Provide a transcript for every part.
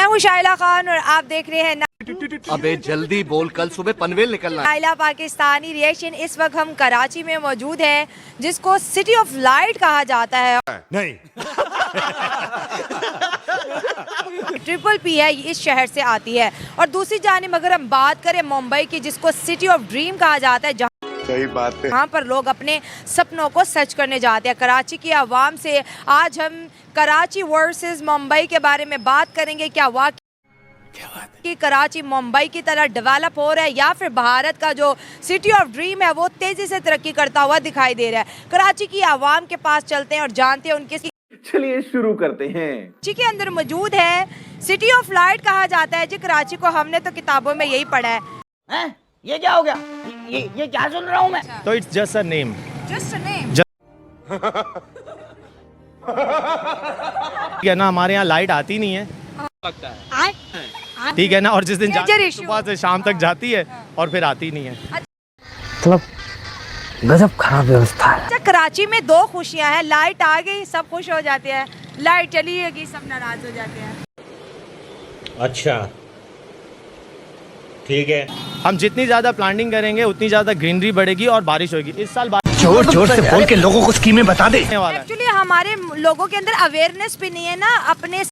मैं हूँ शाइला खान और आप देख रहे हैं अबे जल्दी बोल, कल सुबह पनवेल निकलना है। शाइला पाकिस्तानी रिएक्शन। इस वक्त हम कराची में मौजूद हैं, जिसको सिटी ऑफ लाइट कहा जाता है। नहीं ट्रिपल पी है, इस शहर से आती है। और दूसरी जानिब अगर हम बात करें मुंबई की, जिसको सिटी ऑफ ड्रीम कहा जाता है, सही बात है। यहाँ पर लोग अपने सपनों को सच करने जाते हैं। कराची की आवाम से आज हम कराची वर्सेस मुंबई के बारे में बात करेंगे। क्या वाकई कि कराची मुंबई की तरह डेवलप हो रहा है, या फिर भारत का जो सिटी ऑफ ड्रीम है वो तेजी से तरक्की करता हुआ दिखाई दे रहा है। कराची की आवाम के पास चलते हैं और जानते हैं उनके। चलिए शुरू करते हैं। कराची के अंदर मौजूद है, सिटी ऑफ लाइट कहा जाता है जी कराची को। हमने तो किताबों में यही पढ़ा है। ये क्या हो गया? ये क्या सुन रहा हूँ मैं? तो it's just a name. Just a name. ठीक है ना, हमारे यहाँ लाइट आती नहीं है, लगता है ठीक है ना, और जिस दिन Major जाती है issue। सुबह से शाम तक जाती है और फिर आती नहीं है। मतलब गजब खराब व्यवस्था है। अच्छा, कराची में दो खुशियां हैं, लाइट आ गई सब खुश हो जाते हैं, लाइट चली गई सब नाराज हो जाते हैं। अच्छा ठीक है। हम जितनी ज्यादा प्लांटिंग करेंगे उतनी ज्यादा ग्रीनरी बढ़ेगी और बारिश होगी। इस साल जोर जोर से बोल के लोगों को स्कीमें बता दे। एक्चुअली हमारे लोगों के अंदर अवेयरनेस भी नहीं है ना, अपने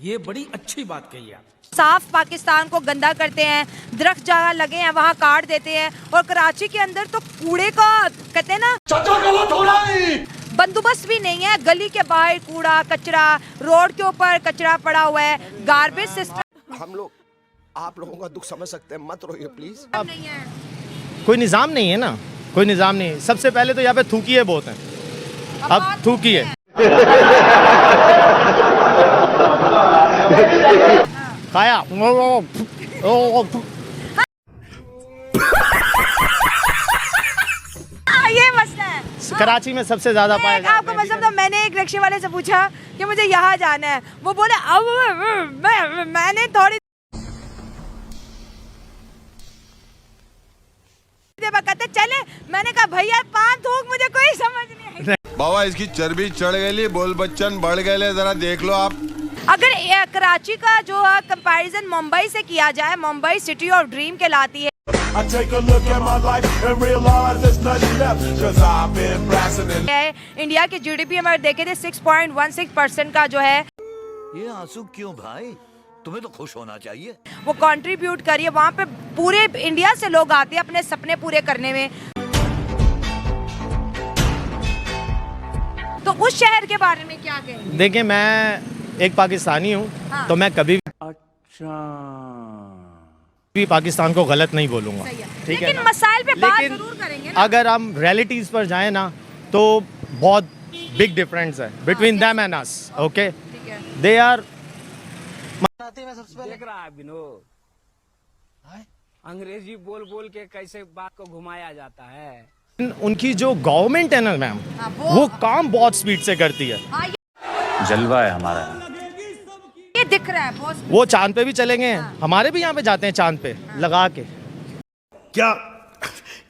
ये बड़ी अच्छी बात कही आप। साफ पाकिस्तान को गंदा करते हैं, दरख्त जहाँ लगे हैं वहाँ काट देते हैं। और कराची के अंदर तो कूड़े का कहते हैं ना, बंदोबस्त भी नहीं है। गली के बाहर कूड़ा कचरा, रोड के ऊपर कचरा पड़ा हुआ है, गार्बेज सिस्टम। हम लोग आप लोगों का दुख समझ सकते हैं, मत रोइए प्लीज। नहीं है, कोई निज़ाम नहीं है ना, कोई निज़ाम नहीं है। सबसे पहले तो यहाँ पे थूकिए बहुत हैं, अब थूकिए। खाया ये मसला है। कराची में सबसे ज्यादा पाया जाता है। आपको मतलब, तो मैंने एक रिक्शे वाले से पूछा कि मुझे यहाँ जाना है, वो बोले अब मैंने थोड़ी देर बाद कहते चले। मैंने कहा भैया पान थूक, मुझे कोई समझ नहीं आई। बाबा इसकी चर्बी चढ़ गई, बोल बच्चन बढ़ गए, जरा देख लो आप। अगर कराची का जो कंपैरिजन मुंबई से किया जाए, मुंबई सिटी ऑफ ड्रीम कहलाती है। इंडिया की जीडीपी हमारे देखे थे 6.16% का जो है, ये आंसू क्यों भाई? तुम्हें तो खुश होना चाहिए। वो कंट्रीब्यूट करिए। वहाँ पे पूरे इंडिया से लोग आते हैं अपने सपने पूरे करने में। तो उस शहर के बारे में क्या कहेंगे? देखिए, मैं एक पाकिस्तानी हूँ, हाँ। तो मैं कभी भी पाकिस्तान को गलत नहीं बोलूँगा, सही है। ठीक है लेकिन ना? मसाइल पे बात लेकिन जरूर करेंगे ना। अगर हम रियलिटीज पर जाएं ना, तो बहुत बिग डिफरेंस है between them and us. Okay, ठीक है। दे आर देख रहा है विनोद, अंग्रेजी बोल बोल के कैसे बात को घुमाया जाता है। उनकी जो गवर्नमेंट है ना मैम, हाँ, वो काम बहुत स्पीड से करती है। हाँ, जलवा है हमारा। ये दिख रहा है बॉस। वो चांद पे भी चले गए हैं, हमारे भी यहाँ पे जाते हैं चांद पे लगा के। क्या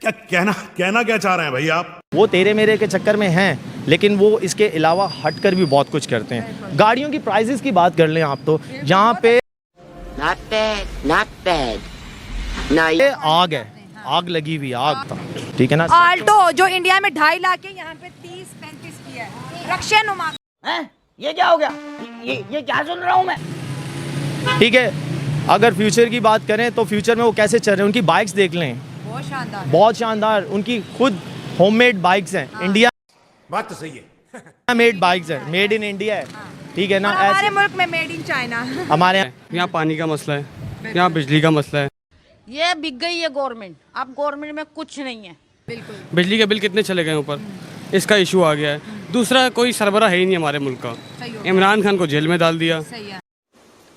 क्या कहना क्या चाह रहे हैं भाई आप? वो तेरे मेरे के चक्कर में हैं, लेकिन वो इसके अलावा हटकर भी बहुत कुछ करते हैं। गाड़ियों की प्राइसेस की बात कर लें आप, तो यहाँ पे Not bad. ये आग है, आग लगी हुई आग था, ठीक है ना। आल्टो जो इंडिया में 2.5 लाख है, यहाँ पे 30-35 की है। रक्षा नुमा। ये क्या हो गया? ये क्या सुन रहा हूँ मैं? ठीक है, अगर फ्यूचर की बात करें तो फ्यूचर में वो कैसे चल रहे हैं, उनकी बाइक्स देख लें, बहुत शानदार। बहुत शानदार। उनकी खुद होममेड बाइक्स हैं। इंडिया बात तो सही है। मेड बाइक्स है, मेड इन इंडिया है, ठीक है ना। और हमारे ऐसे मुल्क में मेड इन चाइना। हमारे यहाँ यहाँ पानी का मसला है, यहाँ बिजली का मसला है। ये बिक गई है गवर्नमेंट, अब गवर्नमेंट में कुछ नहीं है। बिल्कुल। बिजली के बिल कितने चले गए ऊपर, इसका इशू आ गया है। दूसरा, कोई सरबराह है ही नहीं हमारे मुल्क का। इमरान खान को जेल में डाल दिया। सही है।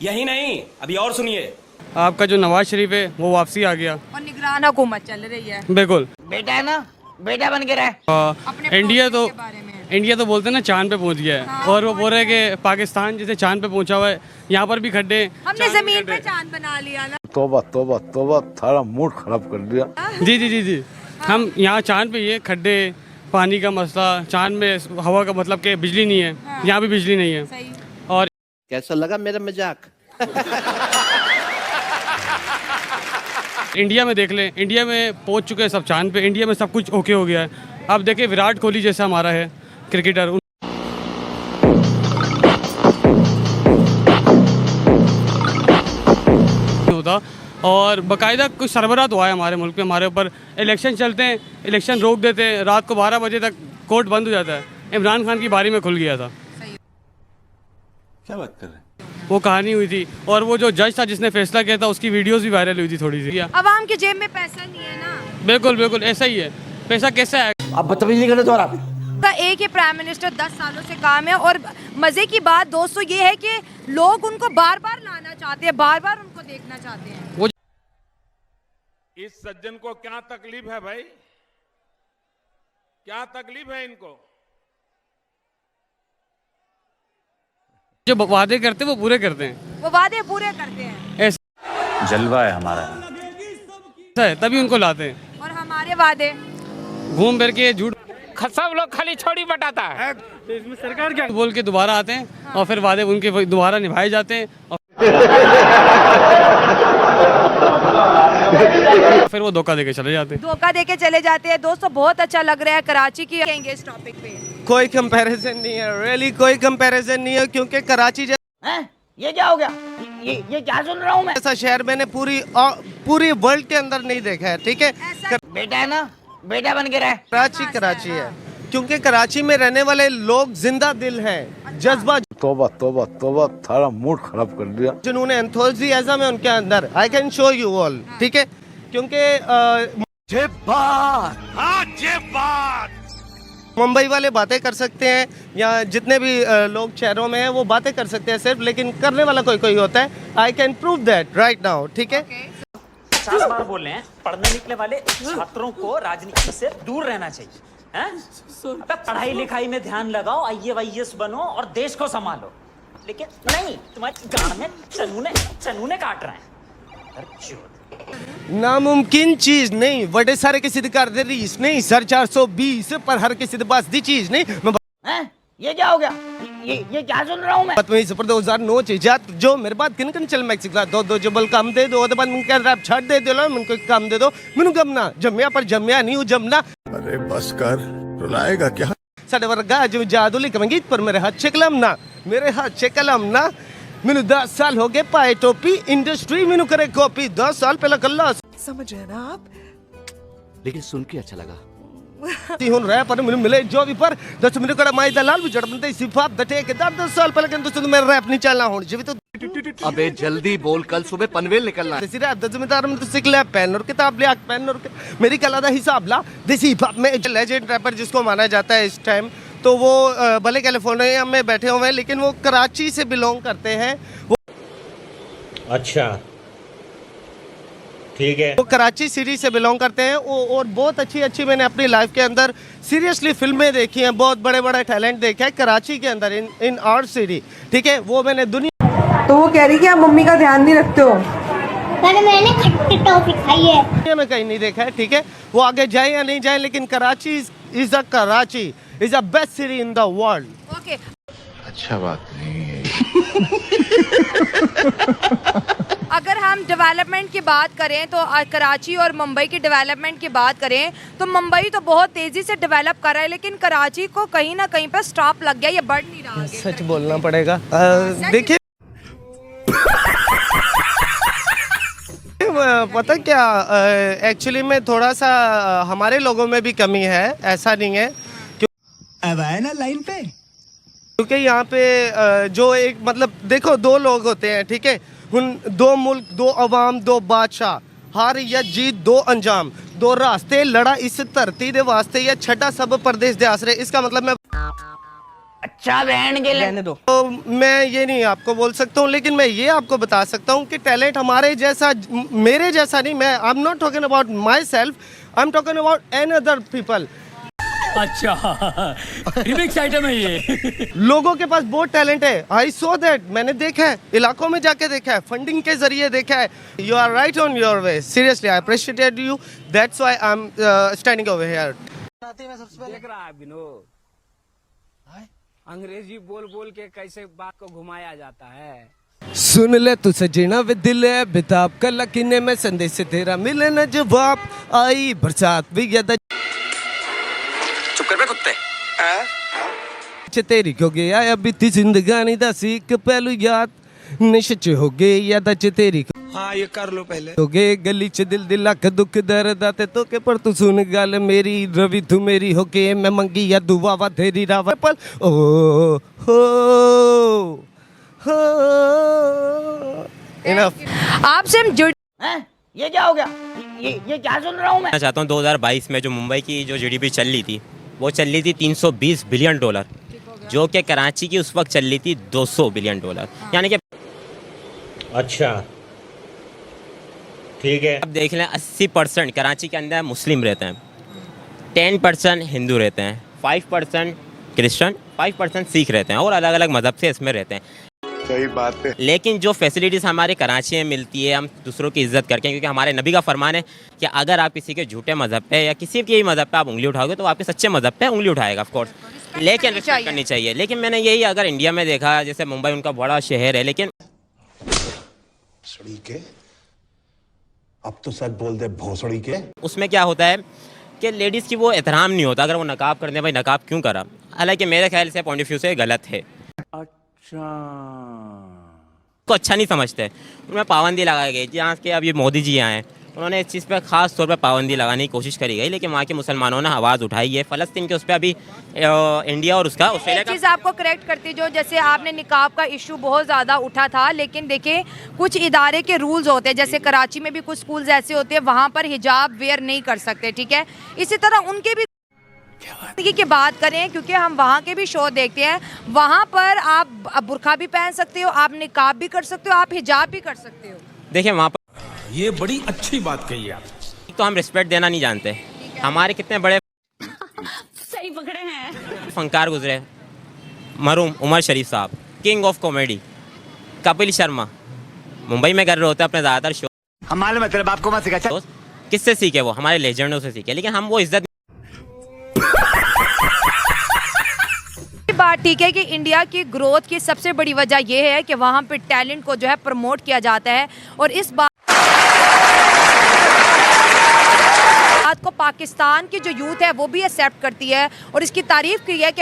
यही नहीं, अभी और सुनिए। आपका जो नवाज शरीफ है वो वापसी आ गया। और निगरान हुकूमत चल रही है। बिल्कुल। बेटा है ना, बेटा बन के रहे। अपने इंडिया तो के बारे में। इंडिया तो बोलते हैं ना चांद पे पहुंच गया है, और वो बोल रहे हैं कि पाकिस्तान जैसे चांद पे पहुंचा हुआ है, यहाँ पर भी खड्डे। हमने जमीन पे चांद बना लिया ना। तोबा तोबा तोबा, थारा मूड खराब कर दिया। जी जी जी जी, हम यहाँ चांद पे ये खड्डे, पानी का मसला, चांद में हवा का मतलब कि बिजली नहीं है, यहाँ भी बिजली नहीं है। सही। और कैसा लगा मेरा मजाक? इंडिया में देख लें, इंडिया में पहुंच चुके हैं सब चांद पे, इंडिया में सब कुछ ओके हो गया है। अब देखिए विराट कोहली जैसा हमारा है क्रिकेटर होता, और बाकायदा कुछ सरबराह तो आया हमारे मुल्क में, हमारे ऊपर इलेक्शन चलते हैं, इलेक्शन रोक देते हैं, रात को 12 बजे तक कोर्ट बंद हो जाता है। इमरान खान की बारी में खुल गया था। क्या बात कर रहे हैं? वो कहानी हुई थी, और वो जो जज था जिसने फैसला किया था उसकी वीडियोस भी वायरल हुई थी थोड़ी सी। अवाम के जेब में पैसा नहीं है ना। बिल्कुल बिल्कुल ऐसा ही है, पैसा कैसा है। आप बदतमीजी नहीं करते दोबारा। का एक ही प्राइम मिनिस्टर 10 सालों से काम है, और मजे की बात दोस्तों ये है कि लोग उनको बार बार लाना चाहते हैं, बार बार उनको देखना चाहते हैं। वो इस सज्जन को क्या तकलीफ है भाई? क्या तकलीफ है इनको? जो वादे करते हैं वो पूरे करते हैं, वो वादे पूरे करते हैं, ऐसा जलवा है हमारा। है, तभी उनको लाते हैं। और हमारे वादे घूम फिर के झूठ सब लोग खाली छोड़ी बटाता है। इसमें सरकार क्या बोल के दोबारा आते हैं, और फिर वादे उनके दोबारा निभाए जाते हैं, और फिर वो धोखा देके चले जाते हैं। धोखा देके चले जाते हैं। दोस्तों बहुत अच्छा लग रहा है कराची की, कहेंगे इस टॉपिक पे। कोई कंपैरिजन नहीं है, रियली कोई कंपैरिजन नहीं है, क्योंकि कराची ये क्या हो गया? ये क्या सुन रहा हूँ मैं? जैसा शहर मैंने पूरी वर्ल्ड के अंदर नहीं देखा है। ठीक है, बेटा है ना, बेटा बन के रहे। कराची है, क्योंकि कराची में रहने वाले लोग जिंदा दिल हैं, जज्बा। तौबा तौबा तौबा, थारा मूड खराब कर दिया। जुनून एंथुसियाज्म है उनके अंदर। I can show you all. ठीक है, क्योंकि मुंबई वाले बातें कर सकते हैं, या जितने भी लोग शहरों में हैं वो बातें कर सकते हैं सिर्फ, लेकिन करने वाला कोई कोई होता है। I can prove that right now. ठीक है, 50 बार बोल रहे हैं, पढ़ने निकले वाले छात्रों को राजनीति से दूर रहना चाहिए। हैं? अबे पढ़ाई लिखाई में ध्यान लगाओ, IAS बनो और देश को संभालो। लेकिन नहीं, तुम्हारी गांड में चनूने काट रहे हैं। नामुमकिन चीज नहीं, बड़े सारे किसी कर दे रीस नहीं, सर 420 पर हर किसी पास दी चीज नहीं। ये क्या हो गया? ये क्या सुन रहा हूँ मैं? 2009 चीजा जो मेरे बाद किन किन चल मैक्सिको दो जबल काम दे दो, बाद मुझे कह रैप छाड़ दे दो, मुझको काम दे दो, मैनू गमना जम्या पर जम्या नहीं हूँ जमना। अरे बस कर, रुलाएगा क्या? साडे वर्गा जो जादू लिखेंगे पर मेरे हाथ से कलम ना, मेरे हाथ से कलम ना। मैनू 10 साल हो गए पाए टोपी, इंडस्ट्री मैनू करे कॉपी। 10 साल पहला कल्ला समझ रहे ना आप, लेकिन सुन के अच्छा लगा। हुन रह पर मैनू मिले जो भी पर 10 मिनट कड़ा माई दलाल भी जड़ बनते सिफात दटे के 10 साल पहले के तो मेरा रैप नहीं चलना होने जी। तो अबे जल्दी बोल, कल सुबह पनवेल निकलना है। देसी रैप द जिम्मेदार में तो सीख ले, पेन और किताब ले, पेन और मेरी कला दा हिसाब ला। देसी हिप हॉप में लेजेंड रैपर जिसको माना जाता है इस टाइम, तो वो भले कैलिफोर्निया में बैठे हुए हैं लेकिन वो कराची से बिलोंग करते हैं। वो अच्छा ठीक है, वो कराची सिटी से बिलोंग करते हैं। और बहुत अच्छी मैंने अपनी लाइफ के अंदर सीरियसली फिल्में देखी हैं, बहुत बड़े टैलेंट देखे हैं कराची के अंदर, इन आवर सिटी। ठीक है, वो मैंने दुनिया। तो वो कह रही कि आप मम्मी का ध्यान नहीं रखते हो। मैंने खट्टी टॉफी खाई है। दुनिया में कहीं नहीं देखा है। ठीक है, वो आगे जाए या नहीं जाए, लेकिन Karachi is a best city in the world. Okay, अच्छा बात नहीं है। अगर हम डेवलपमेंट की बात करें तो कराची और मुंबई की डेवलपमेंट की बात करें तो मुंबई तो बहुत तेज़ी से डेवलप कर रहा है, लेकिन कराची को कहीं ना कहीं पर स्टॉप लग गया, ये बढ़ नहीं रहा आगे। सच बोलना पड़ेगा। देखिए पता क्या, एक्चुअली में थोड़ा सा हमारे लोगों में भी कमी है, ऐसा नहीं है। अब आए ना लाइन पे, क्योंकि यहाँ पे जो एक मतलब देखो, दो लोग होते हैं। ठीक है, उन दो मुल्क, दो अवाम, दो बादशाह, हार या जीत दो अंजाम, दो रास्ते लड़ा इस धरती दे वास्ते, या छठा सब परदेश दे आसरे। इसका मतलब मैं अच्छा बहन के लेने दो। तो मैं ये नहीं आपको बोल सकता हूँ, लेकिन मैं ये आपको बता सकता हूँ कि टैलेंट हमारे जैसा, मेरे जैसा नहीं, मैं I am not talking about my self, I am talking about any other people. अच्छा रिमिक्स आइटम है ये। लोगों के पास बहुत टैलेंट है, आई सो दैट, मैंने देखा है, इलाकों में जाके देखा है, फंडिंग के जरिए देखा है। You are right on your way, seriously I appreciate you, that's why I am standing over here. देख रहा है विनोद, अंग्रेजी बोल बोल के कैसे बात को घुमाया जाता है। सुन ले तू सजना वे दिल है बेताब कल किन्ने में संदेश से तेरा मिले न जवाब आई बरसात भी ज्यादा चुप कर बे कुत्ते। तेरी हो गया अभी ती जिंदगानी दा सीख पहलू याद नशे च हो गई याद च तेरी। हाँ ये कर लो पहले। हो गए गली च दिल दिल लख दुख दर्द आते तो के पर तू सुन गल मेरी रवि तू मेरी हो के मैं मंगी या दुआ वा तेरी राव पल ओ हो इनफ। आपसे हम जुड़ ये क्या हो गया? ये क्या सुन रहा हूँ मैं? मैं चाहता हूँ 2022 में जो मुंबई की जो जीडीपी चल रही थी वो चल रही थी $320 बिलियन, जो कि कराची की उस वक्त चल रही थी $200 बिलियन, यानी कि अच्छा ठीक है। अब देख लें 80% कराची के अंदर मुस्लिम रहते हैं, 10% हिंदू रहते हैं, 5% क्रिश्चियन, 5% सिख रहते हैं और अलग अलग मज़हब से इसमें रहते हैं। सही बात है। लेकिन जो फैसिलिटीज़ हमारे कराची में मिलती है हम दूसरों की इज्जत करके, क्योंकि हमारे नबी का फरमान है कि अगर आप किसी के झूठे मज़हब पे या किसी के मज़हब पे आप उंगली उठाओगे तो आपके सच्चे मज़हब पे उंगली उठाएगा ऑफ कोर्स, लेकिन रिस्पेक्ट करनी चाहिए। लेकिन मैंने यही अगर इंडिया में देखा, जैसे मुंबई उनका बड़ा शहर है, लेकिन अब तो सच बोल दे भोसड़ी के। उसमें क्या होता है कि लेडीज़ की वो एहतराम नहीं होता। अगर वो नकाब करते हैं, भाई नकाब क्यों करा, हालांकि मेरे ख्याल से पॉइंट ऑफ व्यू से गलत है, को अच्छा नहीं समझते। उनमें पाबंदी लगाई गई, जहाँ के अब ये मोदी जी आए उन्होंने इस चीज़ पर ख़ास तौर पर पाबंदी लगाने की कोशिश करी गई, लेकिन वहाँ के मुसलमानों ने आवाज़ उठाई है। फ़लस्तीन के उस पर अभी इंडिया और उसका ऑस्ट्रेलिया एक चीज़ आपको करेक्ट करती, जो जैसे आपने निकाब का इशू बहुत ज़्यादा उठा था, लेकिन देखिए कुछ इदारे के रूल्स होते हैं, जैसे कराची में भी कुछ स्कूल्स ऐसे होते हैं वहाँ पर हिजाब वेयर नहीं कर सकते, ठीक है। इसी तरह उनके भी की बात करें, क्योंकि हम वहाँ के भी शो देखते हैं, वहाँ पर आप बुर्का भी पहन सकते हो, आप निकाब भी कर सकते हो, आप हिजाब भी कर सकते हो। देखिए वहाँ पर ये बड़ी अच्छी बात कही आप। तो हम रिस्पेक्ट देना नहीं जानते। हमारे कितने बड़े सही पकड़े हैं। फनकार गुजरे, मरूम उमर शरीफ साहब, king of comedy, Kapil Sharma Mumbai में कर रहे होते अपने ज़्यादातर शो। हम मालूम है तेरे बाप को मत सिखा। किससे सीखे? वो हमारे लेजेंडों से सीखे, लेकिन हम वो इज्जत बात ठीक है कि इंडिया की ग्रोथ की सबसे बड़ी वजह यह है कि वहाँ पे टैलेंट को जो है प्रमोट किया जाता है, और इस बात को पाकिस्तान की जो यूथ है वो भी एक्सेप्ट करती है और इसकी तारीफ की है कि